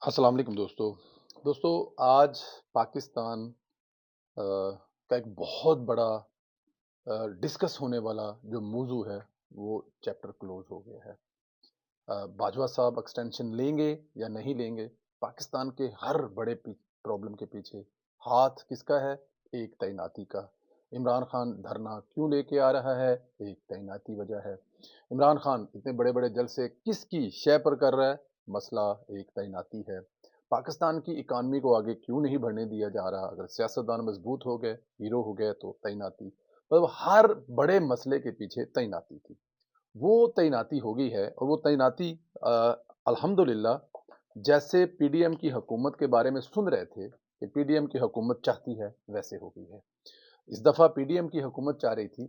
अस्सलाम वालेकुम दोस्तों आज पाकिस्तान का एक बहुत बड़ा डिस्कस होने वाला जो मौजू है वो चैप्टर क्लोज हो गया है। बाजवा साहब एक्सटेंशन लेंगे या नहीं लेंगे? पाकिस्तान के हर बड़े प्रॉब्लम के पीछे हाथ किसका है? एक तैनाती का। इमरान खान धरना क्यों लेके आ रहा है? एक तैनाती वजह है। इमरान खान इतने बड़े बड़े जलसे किसकी शय पर कर रहा है? मसला एक तैनाती है। पाकिस्तान की इकानमी को आगे क्यों नहीं बढ़ने दिया जा रहा? अगर सियासतदान मजबूत हो गए, हीरो हो गए तो तैनाती। मतलब हर बड़े मसले के पीछे तैनाती थी। वो तैनाती हो गई है और वो तैनाती अ, अल्हम्दुलिल्लाह जैसे पीडीएम की हुकूमत के बारे में सुन रहे थे कि पीडीएम की हुकूमत चाहती है, वैसे हो गई है। इस दफ़ा पीडीएम की हुकूमत चाह रही थी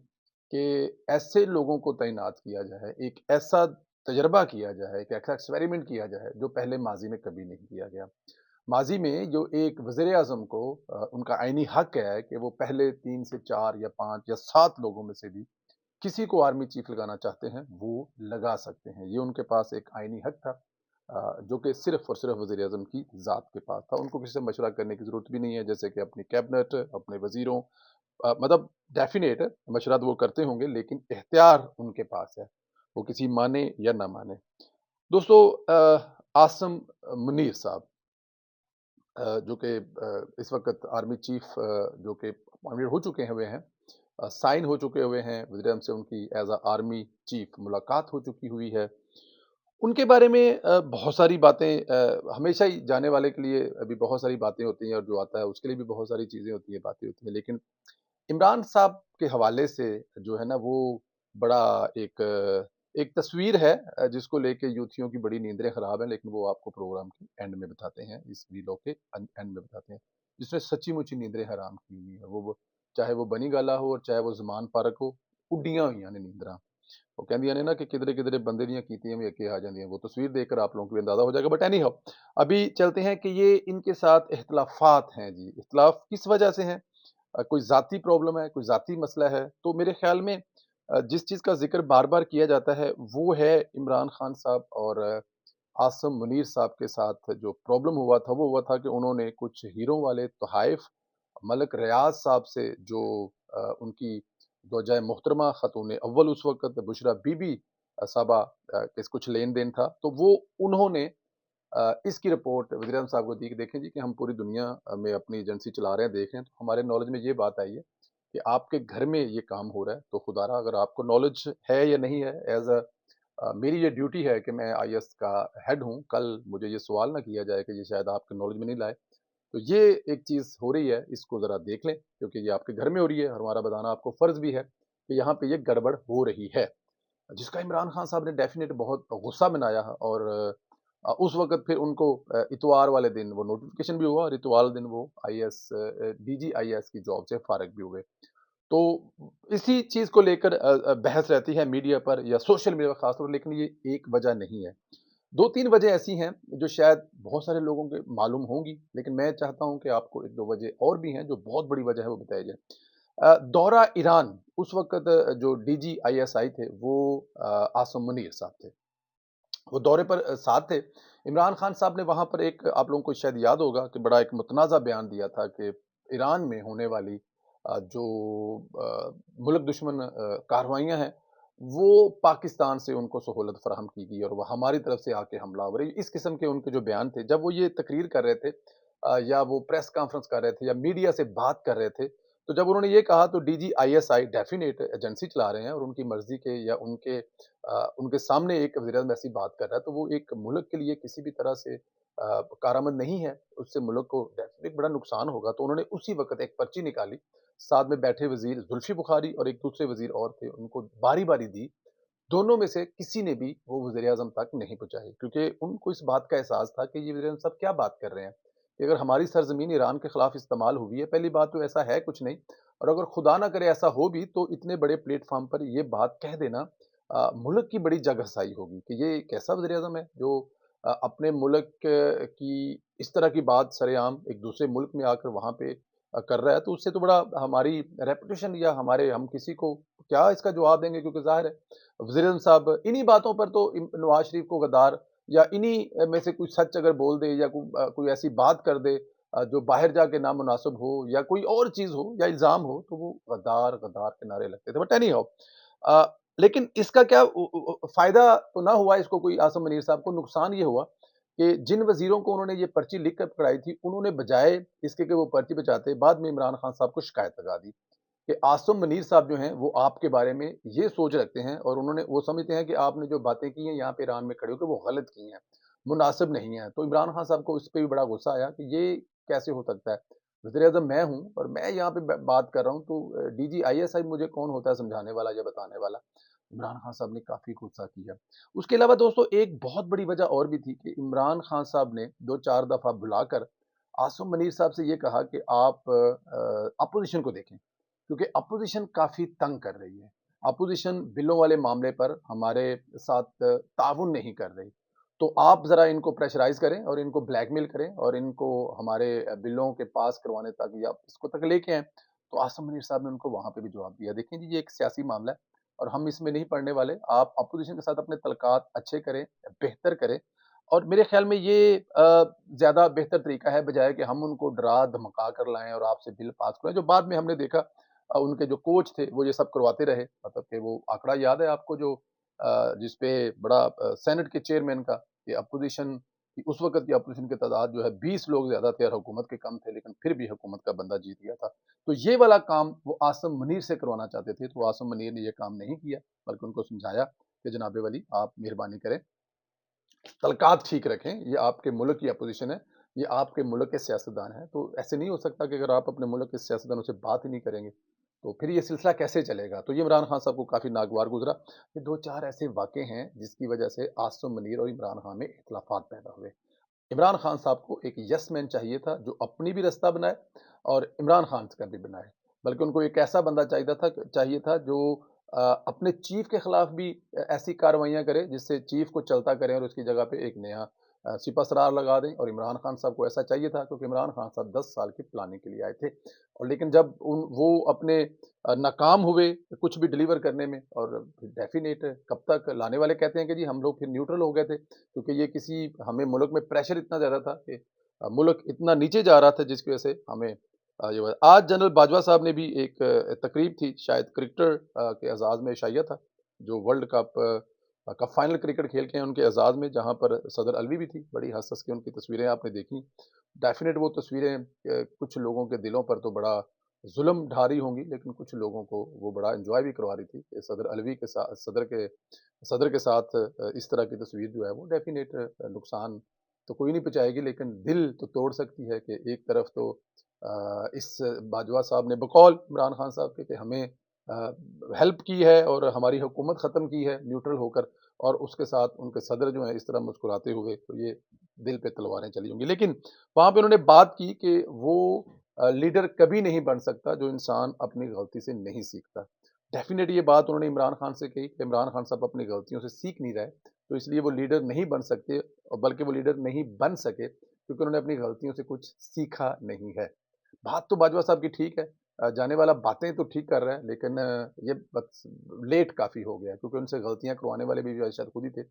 कि ऐसे लोगों को तैनात किया जाए, एक ऐसा तजर्बा किया जाए, एक ऐसा एक्सपेरिमेंट किया जाए जो पहले माजी में कभी नहीं किया गया। माजी में जो एक वज़ीर आज़म को उनका आईनी हक है कि वो पहले 3 से 4 या 5 या 7 लोगों में से भी किसी को आर्मी चीफ लगाना चाहते हैं, वो लगा सकते हैं। ये उनके पास एक आईनी हक था जो कि सिर्फ़ और सिर्फ़ वज़ीर-ए-आज़म की ज़ात के पास था। उनको किसी से मशवरा करने की ज़रूरत भी नहीं है, जैसे कि अपनी कैबिनेट, अपने वज़ीरों मतलब डेफ़िनेट है, मशवरा तो वो करते होंगे, लेकिन इख्तियार उनके पास है। वो किसी माने या ना माने। दोस्तों आसिम मुनीर साहब जो कि इस वक़्त आर्मी चीफ जो कि अपॉइंटेड हो चुके हुए हैं, साइन हो चुके हुए हैं, वज़ीर-ए-आज़म से उनकी एज़ आर्मी चीफ मुलाकात हो चुकी हुई है। उनके बारे में बहुत सारी बातें हमेशा ही जाने वाले के लिए अभी बहुत सारी बातें होती हैं और जो आता है उसके लिए भी बहुत सारी चीज़ें होती हैं, बातें होती हैं। लेकिन इमरान साहब के हवाले से जो है ना वो बड़ा एक तस्वीर है जिसको लेके यूथियों की बड़ी नींदें खराब हैं, लेकिन वो आपको प्रोग्राम के एंड में बताते हैं, इस वीडियो के एंड में बताते हैं, जिसने सच्ची मुच्ची नींदें हराम की हुई है। चाहे वो बनी गाला हो और चाहे वो ज़मान पारक हो, उड्डियां हुई ने नींदरां। वो कहंदियां ने ना कि किधरे किधरे बंदे दियां कीतियां भी अगे आ जांदियां। वो तस्वीर देखकर आप लोगों को भी अंदाजा हो जाएगा। बट एनी हाउ, अभी चलते हैं कि ये इनके साथ इख्तलाफात हैं जी। इख्तलाफ किस वजह से हैं? कोई ज़ाती प्रॉब्लम है, कोई ज़ाती मसला है, तो मेरे ख़्याल में जिस चीज़ का ज़िक्र बार-बार किया जाता है, वो है इमरान खान साहब और आसिम मुनीर साहब के साथ जो प्रॉब्लम हुआ था, वो हुआ था कि उन्होंने कुछ हीरों वाले तोहाइफ मलिक रियाज़ साहब से जो उनकी ज़ौजाए मोहतरमा ख़ातून अव्वल उस वक़्त बुशरा बीबी साहबा के कुछ लेन-देन था, तो वो उन्होंने इसकी रिपोर्ट वज़ीर-ए-आज़म साहब को दी कि देखें जी कि हम पूरी दुनिया में अपनी एजेंसी चला रहे हैं, देख रहे हैं, तो हमारे नॉलेज में ये बात आई है कि आपके घर में ये काम हो रहा है, तो खुदारा अगर आपको नॉलेज है या नहीं है मेरी ये ड्यूटी है कि मैं आईएएस का हेड हूँ, कल मुझे ये सवाल ना किया जाए कि ये शायद आपके नॉलेज में नहीं लाए। तो ये एक चीज़ हो रही है, इसको ज़रा देख लें, क्योंकि ये आपके घर में हो रही है और हमारा बताना आपको फ़र्ज़ भी है कि यहाँ पे ये गड़बड़ हो रही है। जिसका इमरान खान साहब ने डेफ़िनेट बहुत गुस्सा मनाया है और उस वक़्त फिर उनको इतवार वाले दिन वो नोटिफ़िकेशन भी हुआ और इतवार वाले दिन वो डीजी आईएएस की जॉब से फ़ारिग भी हुए। तो इसी चीज़ को लेकर बहस रहती है मीडिया पर या सोशल मीडिया पर ख़ासतौर पर, लेकिन ये एक वजह नहीं है। 2-3 वजह ऐसी हैं जो शायद बहुत सारे लोगों को मालूम होंगी, लेकिन मैं चाहता हूँ कि आपको 1-2 वजह और भी हैं जो बहुत बड़ी वजह है वो बताई जाए। दौरा ईरान उस वक़्त जो डीजी आईएसआई थे वो आसिम मुनीर साहब थे। वो दौरे पर साथ थे। इमरान खान साहब ने वहाँ पर एक आप लोगों को शायद याद होगा कि बड़ा एक मुतनाज़ा बयान दिया था कि ईरान में होने वाली जो मुल्क दुश्मन कार्रवाइयाँ हैं, वो पाकिस्तान से उनको सहूलत फ़राहम की गई और वो हमारी तरफ से आके हमला हो रही है। इस किस्म के उनके जो बयान थे, जब वो ये तकरीर कर रहे थे या वो प्रेस कॉन्फ्रेंस कर रहे थे या मीडिया से बात कर रहे थे, तो जब उन्होंने ये कहा तो डीजी आईएसआई डेफ़िनेट एजेंसी चला रहे हैं और उनकी मर्ज़ी के या उनके सामने एक वज़ीर-ए-आज़म ऐसी बात कर रहा है, तो वो एक मुल्क के लिए किसी भी तरह से कारआमद नहीं है, उससे मुल्क को डेफ़िनेट बड़ा नुकसान होगा। तो उन्होंने उसी वक़्त एक पर्ची निकाली, साथ में बैठे वज़ीर ज़ुल्फ़ी बुख़ारी और एक दूसरे वज़ीर और थे, उनको बारी-बारी दी। दोनों में से किसी ने भी वो वज़ीर-ए-आज़म तक नहीं पहुँचाई, क्योंकि उनको इस बात का एहसास था कि ये वज़ीर-ए-आज़म साहब क्या बात कर रहे हैं, कि अगर हमारी सरज़मीन ईरान के खिलाफ इस्तेमाल हुई है, पहली बात तो ऐसा है कुछ नहीं और अगर खुदा ना करे ऐसा हो भी, तो इतने बड़े प्लेटफ़ॉर्म पर ये बात कह देना मुल्क की बड़ी जगहसाई होगी कि ये कैसा वज़ीर-ए-आज़म है जो अपने मुल्क की इस तरह की बात सरेआम एक दूसरे मुल्क में आकर वहाँ पे कर रहा है, तो उससे तो बड़ा हमारी रेपुटेशन या हम किसी को क्या इसका जवाब देंगे, क्योंकि ज़ाहिर है वज़ीर-ए-आज़म साहब इन्हीं बातों पर तो नवाज़ शरीफ को गद्दार या इन्हीं में से कुछ सच अगर बोल दे या कोई ऐसी बात कर दे जो बाहर जाके नामुनासिब हो या कोई और चीज हो या इल्जाम हो, तो वो गद्दार गद्दार के नारे लगते थे। बट एनी हाउ, लेकिन इसका क्या फायदा तो ना हुआ इसको कोई, आसिम मुनीर साहब को नुकसान ये हुआ कि जिन वजीरों को उन्होंने ये पर्ची लिख कर पकड़ाई थी, उन्होंने बजाय इसके कि वो पर्ची बचाते, बाद में इमरान खान साहब को शिकायत लगा दी कि आसिम मुनीर साहब जो हैं वो आपके बारे में ये सोच रखते हैं और उन्होंने वो समझते हैं कि आपने जो बातें की हैं यहाँ पे ईरान में खड़े होकर वो गलत की हैं, मुनासिब नहीं है। तो इमरान खान साहब को इस पे भी बड़ा गुस्सा आया कि ये कैसे हो सकता है, वज़ीर आज़म मैं हूँ और मैं यहाँ पे बात कर रहा हूँ, तो डीजी आईएसआई मुझे कौन होता है समझाने वाला या बताने वाला। इमरान खान साहब ने काफी गुस्सा किया। उसके अलावा दोस्तों एक बहुत बड़ी वजह और भी थी कि इमरान खान साहब ने दो चार दफा बुलाकर आसिम मुनीर साहब से ये कहा कि आप अपोजिशन को देखें, क्योंकि अपोजिशन काफी तंग कर रही है। अपोजिशन बिलों वाले मामले पर हमारे साथ ताउन नहीं कर रही, तो आप जरा इनको प्रेशराइज करें और इनको ब्लैकमेल करें और इनको हमारे बिलों के पास करवाने तक या इसको तक लेके आए। तो आसिम मुनीर साहब ने उनको वहां पे भी जवाब दिया, देखें जी ये एक सियासी मामला है और हम इसमें नहीं पढ़ने वाले, आप अपोजिशन के साथ अपने तलकात अच्छे करें, बेहतर करें। और मेरे ख्याल में ये ज्यादा बेहतर तरीका है, बजाय कि हम उनको डरा धमका कर लाएं और आपसे बिल पास कराएं, जो बाद में हमने देखा उनके जो कोच थे वो ये सब करवाते रहे। मतलब कि वो आंकड़ा याद है आपको जो जिसपे बड़ा सेनेट के चेयरमैन का, कि अपोजिशन की उस वक्त की अपोजिशन की तादाद जो है 20 लोग ज्यादा थे और हुकूमत के कम थे, लेकिन फिर भी हुकूमत का बंदा जीत गया था। तो ये वाला काम वो आसिम मुनीर से करवाना चाहते थे, तो आसिम मुनीर ने ये काम नहीं किया, बल्कि उनको समझाया कि जनाब वली आप मेहरबानी करें, तलकात ठीक रखें, ये आपके मुल्क की अपोजिशन है, ये आपके मुल्क के सियासतदान हैं, तो ऐसे नहीं हो सकता कि अगर आप अपने मुल्क के सियासतदानों से बात ही नहीं करेंगे तो फिर ये सिलसिला कैसे चलेगा। तो ये इमरान खान साहब को काफी नागवार गुजरा। ये दो चार ऐसे वाक़े हैं जिसकी वजह से आसिम मुनीर और इमरान खान में इख्तिलाफात पैदा हुए। इमरान खान साहब को एक यस मैन चाहिए था जो अपनी भी रास्ता बनाए और इमरान खान का भी बनाए, बल्कि उनको एक ऐसा बंदा चाहिए था जो अपने चीफ के खिलाफ भी ऐसी कार्रवाइयां करे जिससे चीफ को चलता करें और उसकी जगह पे एक नया सिपहसालार लगा दें। और इमरान खान साहब को ऐसा चाहिए था क्योंकि इमरान खान साहब 10 साल की प्लानिंग के लिए आए थे, और लेकिन जब वो अपने नाकाम हुए कुछ भी डिलीवर करने में, और डेफिनेट कब तक लाने वाले कहते हैं कि जी हम लोग फिर न्यूट्रल हो गए थे, क्योंकि ये किसी हमें मुल्क में प्रेशर इतना ज़्यादा था कि मुल्क इतना नीचे जा रहा था, जिसकी वजह से हमें आज जनरल बाजवा साहब ने भी एक तकरीब थी, शायद क्रिकेटर के एजाज़ में शाया था, जो वर्ल्ड कप का फाइनल क्रिकेट खेल के हैं उनके एजाज़ में, जहाँ पर सदर अलवी भी थी, बड़ी हंस हंस के उनकी तस्वीरें आपने देखी। डेफिनेट वो तस्वीरें कुछ लोगों के दिलों पर तो बड़ा जुल्म ढा रही होंगी, लेकिन कुछ लोगों को वो बड़ा एंजॉय भी करवा रही थी कि सदर अलवी के साथ सदर के साथ इस तरह की तस्वीर जो है वो डेफिनेट नुकसान तो कोई नहीं पहुंचाएगी, लेकिन दिल तो तोड़ सकती है कि एक तरफ तो इस बाजवा साहब ने बकौल इमरान खान साहब के कि हमें हेल्प की है और हमारी हुकूमत ख़त्म की है न्यूट्रल होकर, और उसके साथ उनके सदर जो हैं इस तरह मुस्कुराते हुए, तो ये दिल पे तलवारें चली होंगी। लेकिन वहाँ पे उन्होंने बात की कि वो लीडर कभी नहीं बन सकता जो इंसान अपनी गलती से नहीं सीखता। डेफिनेट ये बात उन्होंने इमरान खान से कही कि इमरान खान साहब अपनी गलतियों से सीख नहीं रहे, तो इसलिए वो लीडर नहीं बन सकते, और बल्कि वो लीडर नहीं बन सके क्योंकि उन्होंने अपनी गलतियों से कुछ सीखा नहीं है। बात तो बाजवा साहब की ठीक है, जाने वाला बातें तो ठीक कर रहा है, लेकिन ये बस लेट काफ़ी हो गया, क्योंकि उनसे गलतियाँ करवाने वाले भी शायद खुद ही थे।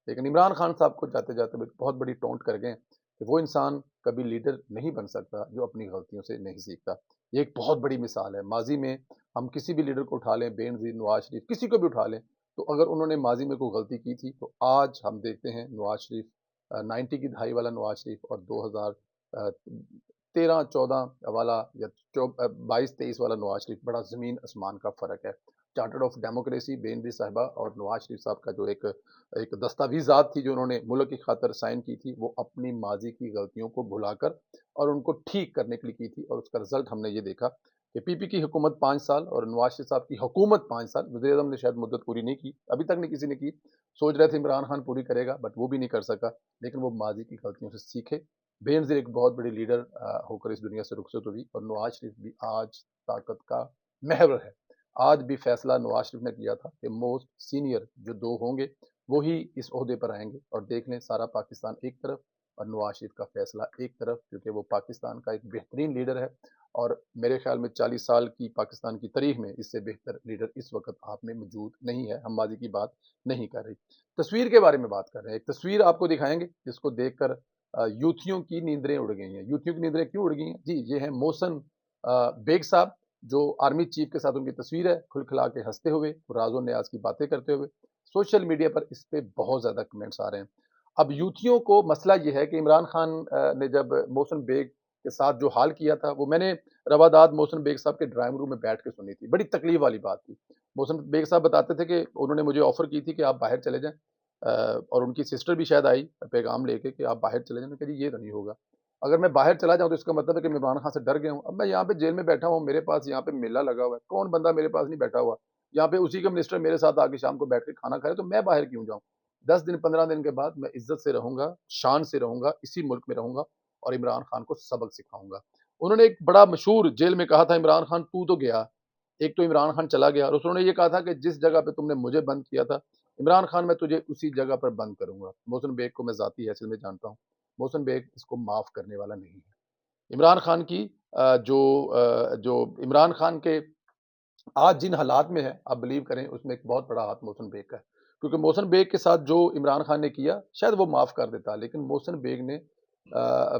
लेकिन इमरान खान साहब को जाते-जाते बहुत बड़ी टोंट कर गए कि वो इंसान कभी लीडर नहीं बन सकता जो अपनी गलतियों से नहीं सीखता। ये एक बहुत बड़ी मिसाल है। माज़ी में हम किसी भी लीडर को उठा लें, बेनज़ीर, नवाज़ शरीफ, किसी को भी उठा लें, तो अगर उन्होंने माज़ी में कोई गलती की थी, तो आज हम देखते हैं नवाज़ शरीफ 90 की दहाई वाला नवाज़ शरीफ और 13-14 वाला या 22-23 वाला नवाज शरीफ, बड़ा ज़मीन आसमान का फ़र्क है। चार्टर ऑफ डेमोक्रेसी बेनज़ीर साहिबा और नवाज शरीफ साहब का जो एक एक दस्तावेज़ात थी जो उन्होंने मुल्क की खातिर साइन की थी, वो अपनी माजी की गलतियों को भुलाकर और उनको ठीक करने के लिए की थी, और उसका रिजल्ट हमने ये देखा कि पीपी की हुकूमत 5 साल और नवाज शरीफ साहब की हुकूमत 5 साल, वज़ीर आज़म ने शायद मुद्दत पूरी नहीं की, अभी तक नहीं किसी ने की। सोच रहे थे इमरान खान पूरी करेगा, बट वो भी नहीं कर सका, लेकिन वो माजी की गलतियों से सीखे। बेनज़ीर एक बहुत बड़ी लीडर होकर इस दुनिया से रुखसत हुई, और नवाज शरीफ भी आज ताकत का महवर है। आज भी फैसला नवाज शरीफ ने किया था कि मोस्ट सीनियर जो दो होंगे वो ही इस ओहदे पर आएंगे, और देख लें सारा पाकिस्तान एक तरफ اور नवाज शरीफ का फैसला एक तरफ, क्योंकि वो पाकिस्तान का एक बेहतरीन लीडर है और मेरे ख्याल में 40 साल की पाकिस्तान की तारीख में इससे बेहतर लीडर इस वक्त आप में मौजूद नहीं है। हम माजी की बात नहीं कर रही, तस्वीर के बारे में बात कर रहे हैं। एक तस्वीर आपको दिखाएंगे जिसको देखकर यूथियों की नींदें उड़ गई हैं। यूथियों की नींदें क्यों उड़ गई हैं जी? ये है मोहसिन बेग साहब, जो आर्मी चीफ के साथ उनकी तस्वीर है, खुलखिला के हंसते हुए, राजो न्याज की बातें करते हुए। सोशल मीडिया पर इस पे बहुत ज्यादा कमेंट्स आ रहे हैं। अब यूथियों को मसला ये है कि इमरान खान ने जब मोहसिन बेग के साथ जो हाल किया था, वो मैंने रवादाद मोहसिन बेग साहब के ड्राइंग रूम में बैठ के सुनी थी। बड़ी तकलीफ वाली बात थी। मोहसिन बेग साहब बताते थे कि उन्होंने मुझे ऑफर की थी कि आप बाहर चले जाएं, और उनकी सिस्टर भी शायद आई पैगाम लेके कि आप बाहर चले जाएं। मैंने कहा जी ये तो नहीं होगा, अगर मैं बाहर चला जाऊं तो इसका मतलब है कि मैं इमरान खान से डर गया हूं। अब मैं यहाँ पे जेल में बैठा हूँ, मेरे पास यहाँ पे मेला लगा हुआ है, कौन बंदा मेरे पास नहीं बैठा हुआ, यहाँ पे उसी का मिनिस्टर मेरे साथ आके शाम को बैठ के खाना खाए, तो मैं बाहर क्यों जाऊं? 10 दिन 15 दिन के बाद मैं इज्जत से रहूंगा, शान से रहूंगा, इसी मुल्क में रहूंगा और इमरान खान को सबक सिखाऊंगा। उन्होंने एक बड़ा मशहूर जेल में कहा था, इमरान खान तू तो गया, एक तो इमरान खान चला गया, और उन्होंने ये कहा था कि जिस जगह पे तुमने मुझे बंद किया था इमरान खान, मैं तुझे उसी जगह पर बंद करूंगा। मोहसिन बेग को मैं जाती हैसियत में जानता हूँ, मोहसिन बेग इसको माफ करने वाला नहीं है। इमरान खान की जो इमरान खान के आज जिन हालात में है, आप बिलीव करें, उसमें एक बहुत बड़ा हाथ मोहसिन बेग का है। क्योंकि मोहसिन बेग के साथ जो इमरान खान ने किया शायद वो माफ कर देता, लेकिन मोहसिन बेग ने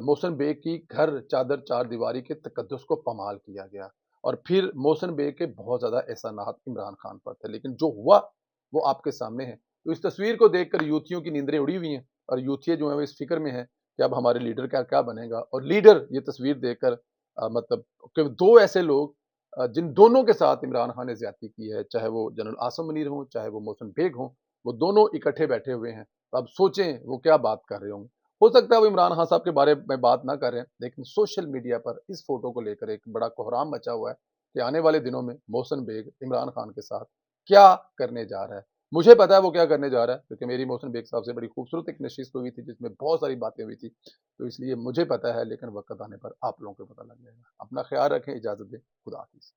मोहसिन बेग की घर चादर चार दीवारी के तकद्दुस को पमाल किया गया, और फिर मोहसिन बेग के बहुत ज्यादा एहसानात इमरान खान पर थे, लेकिन जो हुआ वो आपके सामने है। तो इस तस्वीर को देखकर यूथियों की नींदें उड़ी हुई हैं, और यूथिया जो है वो इस फिक्र में है कि अब हमारे लीडर का क्या बनेगा। और लीडर ये तस्वीर देखकर मतलब कि दो ऐसे लोग जिन दोनों के साथ इमरान खान ने ज्यादती की है, चाहे वो जनरल आसम मुनीर हो, चाहे वो मोहसिन बेग हो, वो दोनों इकट्ठे बैठे हुए हैं। तो अब सोचें वो क्या बात कर रहे होंगे। हो सकता है वो इमरान खान साहब के बारे में बात ना करें, लेकिन सोशल मीडिया पर इस फोटो को लेकर एक बड़ा कोहराम मचा हुआ है कि आने वाले दिनों में मोहसिन बेग इमरान खान के साथ क्या करने जा रहा है। मुझे पता है वो क्या करने जा रहा है, क्योंकि मेरी मोहसिन बेग साहब से बड़ी खूबसूरत एक नशिस्त हुई थी जिसमें बहुत सारी बातें हुई थी, तो इसलिए मुझे पता है, लेकिन वक्त आने पर आप लोगों को पता लग जाएगा। अपना ख्याल रखें, इजाजत दें, खुदा हाफिज।